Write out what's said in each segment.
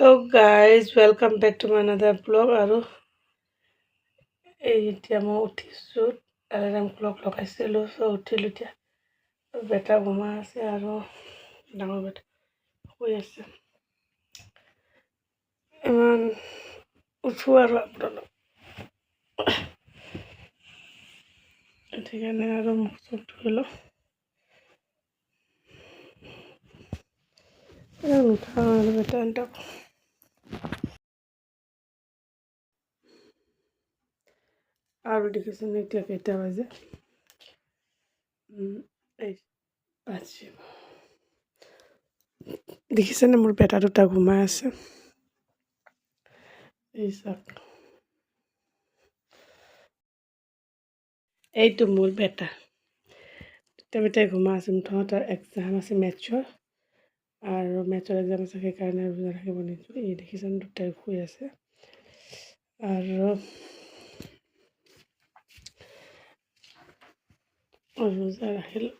Hello guys, welcome back to my another vlog. আৰু এতিয়া মই উঠিছোঁ, এলাৰ্ম ক্লক লগাইছিলোঁ, উঠিলোঁ এতিয়া। বেটা ঘুমাই আছে আৰু ডাঙৰ বেটা শুই আছে। ইমান উঠোঁ আৰু আপোনালোক সেইকাৰণে আৰু মুখ চুখ ধুই লওঁ। উঠা আৰু বেটা আৰু দেখিছেনে এতিয়া কেইটা বাজে? দেখিছেনে মোৰ বেটা দুটা ঘুমাই আছে। এই চাওক, এইটো মোৰ বেটা বেটাই ঘুমাই আছে। মুঠতে এক্সাম আছে মেথছৰ, আৰু মেথছৰ এক্সাম আছে সেইকাৰণে ৰোজা ৰাখিব নিদিওঁ। এই দেখিছেনে দুটাই শুই আছে। আৰু ৰোজা ৰাখিলোঁ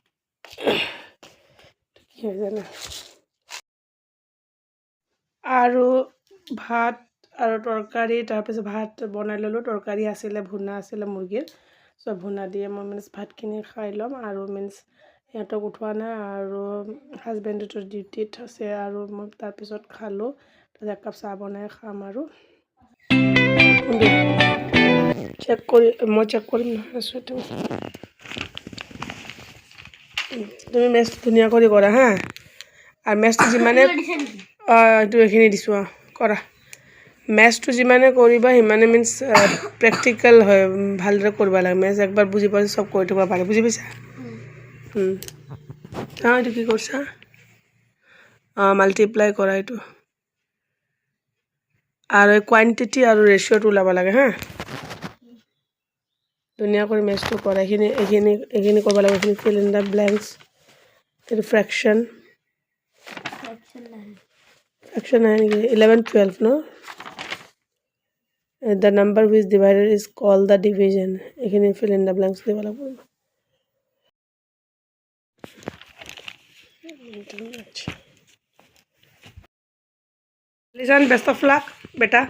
কি হয় জানা, আৰু ভাত আৰু তৰকাৰী, তাৰপিছত ভাত বনাই ল'লোঁ। তৰকাৰী আছিলে, ভুনা আছিলে মুৰ্গীৰ, ভুনা দিয়ে মই ভাতখিনি খাই ল'ম। আৰু সিহঁতক উঠোৱা নাই, আৰু হাজবেণ্ডেতো ডিউটিত আছে, আৰু মই তাৰপিছত খালোঁ। তাৰপিছত একাপ চাহ বনাই খাম। আৰু মই চেক কৰিম নহয়, তুমি মেথছ ধুনীয়া কৰি কৰা হা। আৰু মেথছটো যিমানে এইটো এইখিনি দিছোঁ কৰা, মেথছটো যিমানে কৰিবা সিমানে প্ৰেক্টিকেল হয়, ভালদৰে কৰিব লাগে। মেথছ একবাৰ বুজি পাইছে চব কৰি থাকিব পাৰে, বুজি পাইছা? এইটো কি কৰিছা? মাল্টিপ্লাই কৰা এইটো, আৰু এই কোৱান্টিটি আৰু ৰেচিঅ'টো ওলাব লাগে হা। ধুনীয়া কৰি মেথছটো কৰা। এইখিনি কৰিব লাগে। এইখিনি ফিল ইন দ্য ব্লেংকছ, এইটো ফ্ৰেকশ্যন নাহে নেকি? 11-12 ন? The number which divided is called the division. এইখিনি ফিল ইন দ্য ব্লেংকছ দিব লাগিব। Listen, best of luck, beta.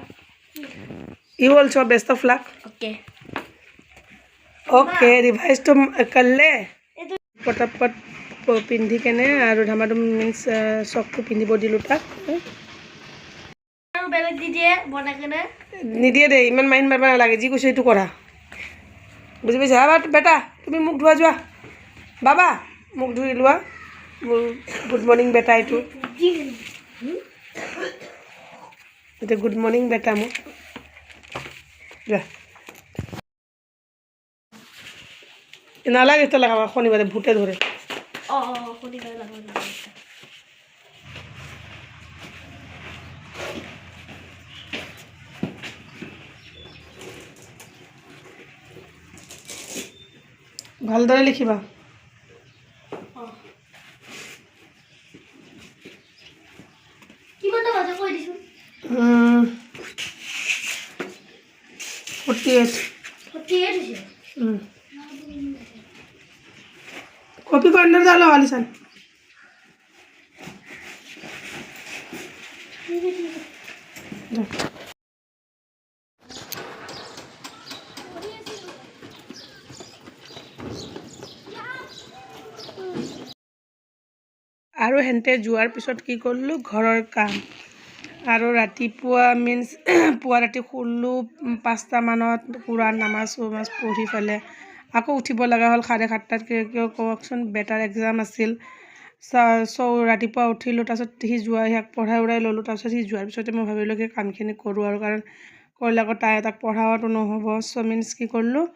You also best of luck. Okay, revise to कर ले पटापट पिंधी केने আৰু ধামাধুম চকটো পিন্ধিব দিলোঁ তাক। নিদিয়ে দেই, ইমান মাইণ্ড মাৰিব নালাগে। যি কৈছোঁ সেইটো কৰা, বুজি পাইছা? বেটা তুমি মুখ ধোৱা, যোৱা বাবা, মুখ ধুই লোৱা। মোৰ গুড মৰ্ণিং বেটা, এইটো গুড মৰ্ণিং বেটা মোক। যোৱা, নালাগে এটা লগাবা, শনিবাৰে ভূতে ধৰে। ভালদৰে লিখিবা। कॉपी को अंदर डालो आलिशान। আৰু হেনতে যোৱাৰ পিছত কি কৰিলোঁ, ঘৰৰ কাম। আৰু ৰাতিপুৱা পুৱা ৰাতি শুলোঁ 5টা মানত, কুৰান নামাজ পঢ়ি পেলাই আকৌ উঠিব লগা হ'ল 7:30টাত। কিয় কওকচোন, বেটাৰ এক্সাম আছিল। ৰাতিপুৱা উঠিলোঁ, তাৰপিছত সিয়াক পঢ়াই উৰাই ল'লোঁ। তাৰপিছত সি যোৱাৰ পিছতে মই ভাবিলোঁ কি কামখিনি কৰোঁ, আৰু কাৰণ কৰিলে আকৌ তাক পঢ়াওয়াটো নহ'ব। কি কৰিলোঁ,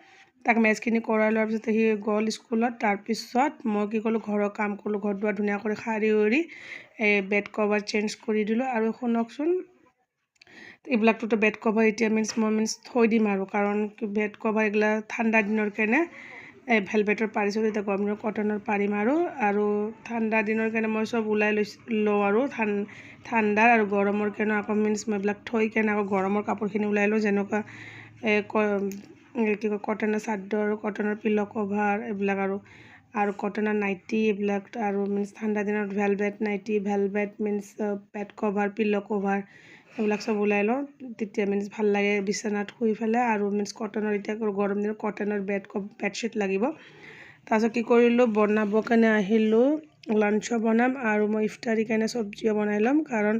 তাক মেথছখিনি কৰাই লোৱাৰ পিছত সি গ'ল স্কুলত। তাৰপিছত মই কি কৰিলোঁ, ঘৰৰ কাম কৰিলোঁ। ঘৰ দুৱাৰ ধুনীয়া কৰি সাৰি উৰি বেড কভাৰ চেঞ্জ কৰি দিলোঁ। আৰু শুনকচোন, এইবিলাকটোতো বেড কভাৰ এতিয়া মই থৈ দিম, আৰু কাৰণ বেড কভাৰ এইগিলা ঠাণ্ডা দিনৰ কাৰণে ভেলভেটৰ পাৰিছোঁ, এতিয়া গৰম দিনত কটনৰ পাৰিম। আৰু ঠাণ্ডা দিনৰ কাৰণে মই চব ওলাই লওঁ, আৰু ঠাণ্ডাৰ আৰু গৰমৰ কাৰণে আকৌ মই এইবিলাক থৈ কেনে আকৌ গৰমৰ কাপোৰখিনি ওলাই লওঁ, যেনেকুৱা কি কয় কটনৰ চাদৰ, কটনৰ পিলো কভাৰ এইবিলাক, আৰু কটনৰ নাইটি এইবিলাক, আৰু ঠাণ্ডা দিনত velvet nightie, velvet bed cover, pillow cover, এইবিলাক চব ওলাই লওঁ, তেতিয়া মিনছ ভাল লাগে বিচনাত শুই পেলাই। আৰু মিনছ কটনৰ, এতিয়া গৰম দিনত কটনৰ বেডশ্বীট লাগিব। তাৰপিছত কি কৰিলোঁ, বনাবৰ কাৰণে আহিলোঁ, লাঞ্চো বনাম আৰু মই ইফতাৰীৰ কাৰণে চব্জিও বনাই ল'ম, কাৰণ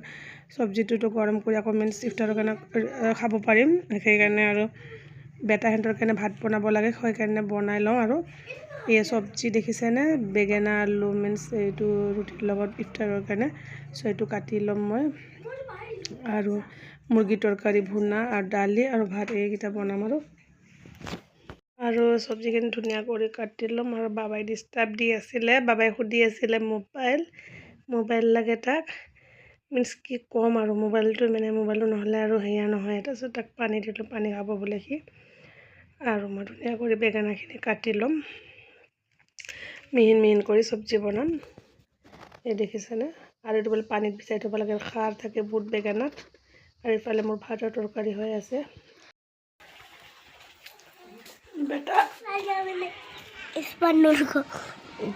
চব্জিটোতো গৰম কৰি আকৌ মিনছ ইফতাৰৰ কাৰণে খাব পাৰিম। সেইকাৰণে আৰু বেটাহঁতৰ কাৰণে ভাত বনাব লাগে, সেইকাৰণে বনাই লওঁ। আৰু এই চব্জি দেখিছেনে, বেঙেনা আলু মিনছ এইটো ৰুটিৰ লগত ইফতাৰৰ কাৰণে। চ' এইটো কাটি ল'ম মই, আৰু মুৰ্গী তৰকাৰী, ভুনা আৰু দালি আৰু ভাত এইকেইটা বনাম। আৰু চব্জিখিনি ধুনীয়া কৰি কাটি ল'ম। আৰু বাবাই ডিষ্টাৰ্ব দি আছিলে, বাবাই সুধি আছিলে মোবাইল লাগে তাক। মিনছ কি ক'ম আৰু, মোবাইলটো নহ'লে আৰু সেয়া নহয়। তাৰপিছত তাক পানী দিলোঁ, পানী খাব বোলে সি। আৰু মই ধুনীয়া কৰি বেঙেনাখিনি কাটি ল'ম, মিহিন মিহিন কৰি চব্জি বনাম। এই দেখিছেনে, আৰু এইটো বোলে পানীত ভিজাই থ'ব লাগে, খাৰ থাকে বুট বেঙেনাত। আৰু ইফালে মোৰ ভাতৰ তৰকাৰী হৈ আছে। বেটা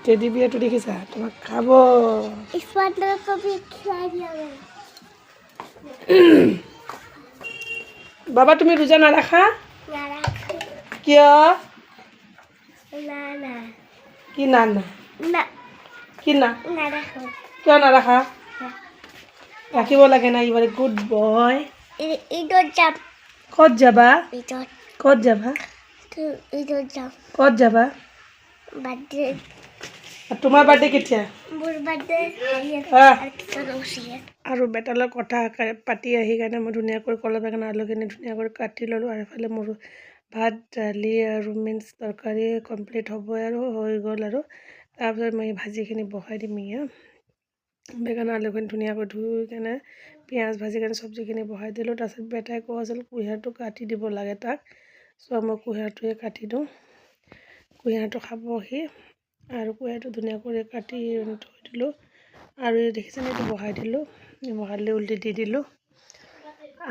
টেডি বিয়াৰটো দেখিছা, তোমাক খাব। বাবা তুমি ৰোজা নাৰাখা? কিয়? কি না কি না কিয় নাৰাখা? ৰাখিব লাগে না, you are a good boy. ক'ত যাবা? ক'ত যাবা? ক'ত যাবা? তোমাৰ বাৰ্থডে কেতিয়া? আৰু বেটাৰ লগত কথা পাতি আহি কাৰণে মই ধুনীয়াকৈ কলৰ বেঙেনা আলুখিনি ধুনীয়াকৈ কাটি ল'লোঁ। আৰু এফালে মোৰ ভাত দালি আৰু মিনছ তৰকাৰী কমপ্লিট হ'ব আৰু হৈ গ'ল। আৰু তাৰপিছত মই ভাজিখিনি বহাই দিম। বেঙেনা আলুখিনি ধুনীয়াকৈ ধুই কেনে পিঁয়াজ ভাজি কেনে চব্জিখিনি বহাই দিলোঁ। তাৰপিছত বেটাই কৈ আছিল কুঁহিয়াৰটো কাটি দিব লাগে তাক। চ' মই কুঁহিয়াৰটোৱে কাটি দিওঁ, কুঁহিয়াৰটো খাব সি। আৰু কুঁহিয়াৰটো ধুনীয়া কৰি কাটি থৈ দিলোঁ। আৰু এই দেখিছেনে, এইটো বহাই দিলোঁ, বহালে উল্টি দি দিলোঁ।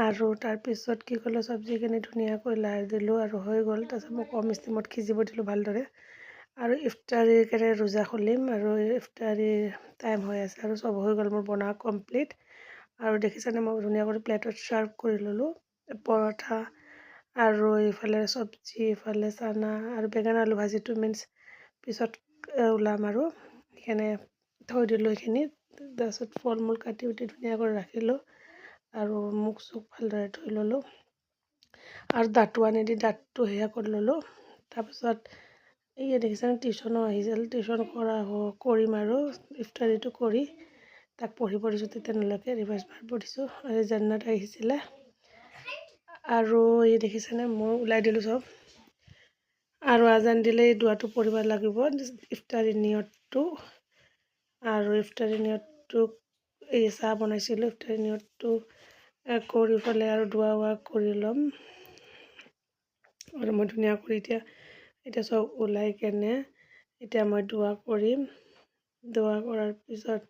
আৰু তাৰপিছত কি কৰিলোঁ, চব্জিখিনি ধুনীয়াকৈ লাৰি দিলোঁ আৰু হৈ গ'ল। তাৰপিছত মই কম ষ্টিমত সিজিব দিলোঁ ভালদৰে। আৰু ইফতাৰীৰ কাৰণে ৰোজা খুলিম, আৰু ইফতাৰীৰ টাইম হৈ আছে আৰু চব হৈ গ'ল মোৰ বনোৱা কমপ্লিট। আৰু দেখিছেনে, মই ধুনীয়া কৰি প্লেটত ছাৰ্ভ কৰি ল'লোঁ পৰঠা আৰু ইফালে চব্জি, ইফালে চানা আৰু বেঙেনা আলু ভাজিটো মিনছ পিছত ওলাম। আৰু সেইখিনি থৈ দিলোঁ এইখিনি। তাৰপিছত ফল মূল কাটি উঠি ধুনীয়াকৈ ৰাখিলোঁ, আৰু মুখ চুখ ভালদৰে ধুই ল'লোঁ, আৰু দাঁতো আনি দি দাঁতটো সেয়া কৰি ল'লোঁ। তাৰপিছত এই দেখিছেনে, টিউশ্যনো আহিছিল, টিউশ্যন কৰিম আৰু ইফতাৰীটো কৰি তাক পঢ়িব দিছোঁ। তেতিয়ালৈকে ৰিভাইজ মাৰিব দিছোঁ। আৰু জান্নাত আহিছিলে, আৰু এই দেখিছেনে, মই ওলাই দিলোঁ চব। আৰু আজান দিলে এই দুৱাটো পঢ়িব লাগিব, ইফতাৰী নিয়তটো। আৰু ইফতাৰী নিয়তটো এই চাহ বনাইছিলোঁ, ইফতাৰী নিয়তটো কৰি পেলাই আৰু দুৱা কৰি ল'ম। আৰু মই ধুনীয়া কৰি এতিয়া চব ওলাই কেনে এতিয়া মই দুৱা কৰিম। দুৱা কৰাৰ পিছত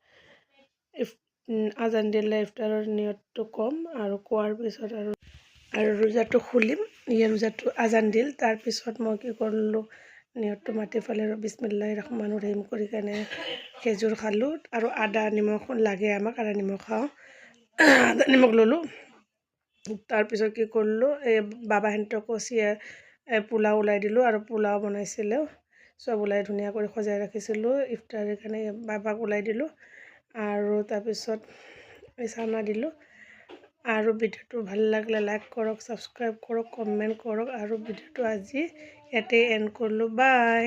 আজান দিলে ইফতাৰৰ নিয়তটো ক'ম, আৰু কোৱাৰ পিছত আৰু ৰোজাটো খুলিম। ৰোজাটো আজান দিল, তাৰপিছত মই কি কৰিলোঁ, নিয়তটো মাতি পেলাই আৰু বিছমিল্লাহিৰ ৰহমানিৰ ৰহিম কৰি কেনে খেজুৰ খালোঁ। আৰু আদা নিমখ লাগে আমাক, আদা নিমখ খাওঁ, আদা নিমখ ল'লোঁ। তাৰপিছত কি কৰিলোঁ, এই বাবাহঁতকো পোলাও ওলাই দিলোঁ, আৰু পোলাও বনাইছিলোঁ, চব ওলাই ধুনীয়া কৰি সজাই ৰাখিছিলোঁ ইফতাৰীৰ কাৰণে। বাবাক ওলাই দিলোঁ, আৰু তাৰপিছত এই চানা দিলোঁ। আৰু ভিডিঅ'টো ভাল লাগিলে লাইক কৰক, ছাবস্ক্ৰাইব কৰক, কমেণ্ট কৰক। আৰু ভিডিঅ'টো আজি ইয়াতে এণ্ড কৰিলোঁ, বাই।